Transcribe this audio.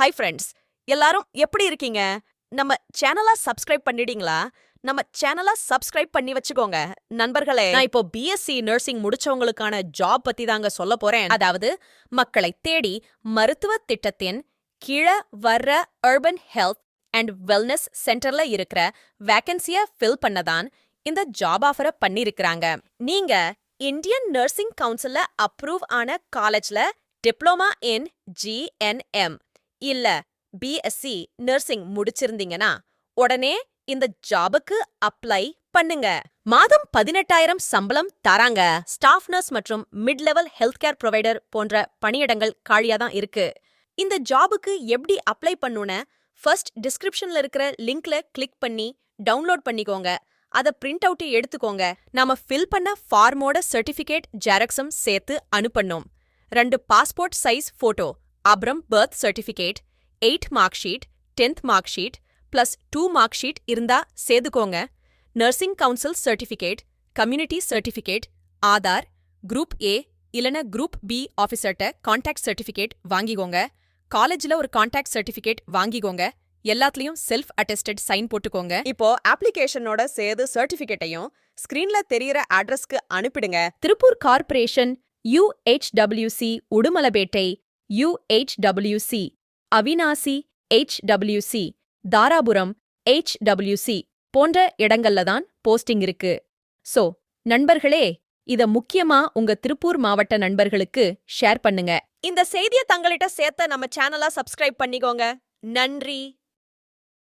Hi friends, எல்லாரும் எப்படி இருக்கீங்க? நம்ம சேனலை சப்ஸ்கிரைப் பண்ணிட்டீங்களா? நம்ம சேனலை சப்ஸ்கிரைப் பண்ணி வச்சுக்கோங்க நண்பர்களே. நான் இப்போ பிஎஸ்சி நர்சிங் முடிச்சவங்களுக்கான ஜாப் பத்தி தாங்க சொல்ல போறேன். அதாவது மக்களை தேடி மருத்துவ திட்டத்தின் கீழே வர்ற அர்பன் ஹெல்த் அண்ட் வெல்னஸ் சென்டர்ல இருக்கிற வேகன்சியை ஃபில் பண்ணதான் இந்த ஜாப் ஆஃபரை பண்ணியிருக்கிறாங்க. நீங்க இந்தியன் நர்சிங் கவுன்சில்ல அப்ரூவ் ஆன காலேஜ்ல டிப்ளமா இன் ஜிஎன்எம் இல்ல பிஎஸ்சி நர்சிங் முடிச்சிருந்தீங்கன்னா உடனே இந்த ஜாபுக்கு அப்ளை பண்ணுங்க. மாதம் 18,000 சம்பளம் தராங்க. ஸ்டாஃப் நர்ஸ் மற்றும் mid level health care provider போன்ற பணியிடங்கள் காலியா தான் இருக்கு. இந்த ஜாபுக்கு எப்படி அப்ளை பண்ணுன ஃபர்ஸ்ட் டிஸ்கிரிப்ஷன்ல இருக்கிற லிங்க்ல கிளிக் பண்ணி டவுன்லோட் பண்ணிக்கோங்க. அதை பிரிண்ட் அவுட் எடுத்துக்கோங்க. நாம ஃபில் பண்ண ஃபார்மோட சர்டிஃபிகேட் ஜெராக்ஸும் சேர்த்து அனுப்பணும். 2 பாஸ்போர்ட் சைஸ் போட்டோ, அப்புறம் birth certificate, 8 mark sheet, 10th mark sheet plus 2 mark sheet இருந்தா சேர்த்துக்கோங்க. Nursing council certificate, community certificate, Aadhaar, group A இல்லைன்னா குரூப் பி ஆஃபீஸர்கிட்ட கான்டாக்ட் சர்டிஃபிகேட் வாங்கிக்கோங்க. காலேஜில் ஒரு கான்டாக்ட் சர்டிஃபிகேட் வாங்கிக்கோங்க. எல்லாத்துலயும் செல்ஃப் அட்டெஸ்டட் சைன் போட்டுக்கோங்க. இப்போ அப்ளிகேஷனோட சேர்த்து சர்டிஃபிகேட்டையும் ஸ்கிரீன்ல தெரியற அட்ரஸ்க்கு அனுப்பிடுங்க. Tiruppur corporation, UHWC உடுமலபேட்டை, UHWC Avinashi, HWC Dharapuram, HWC போன்ற இடங்கள்ல தான் போஸ்டிங் இருக்கு. சோ நண்பர்களே, இத முக்கியமா உங்க திருப்பூர் மாவட்ட நண்பர்களுக்கு ஷேர் பண்ணுங்க. இந்த செய்தியை தங்களிட்ட சேர்த்த நம்ம சேனலை சப்ஸ்கிரைப் பண்ணிக்கோங்க. நன்றி.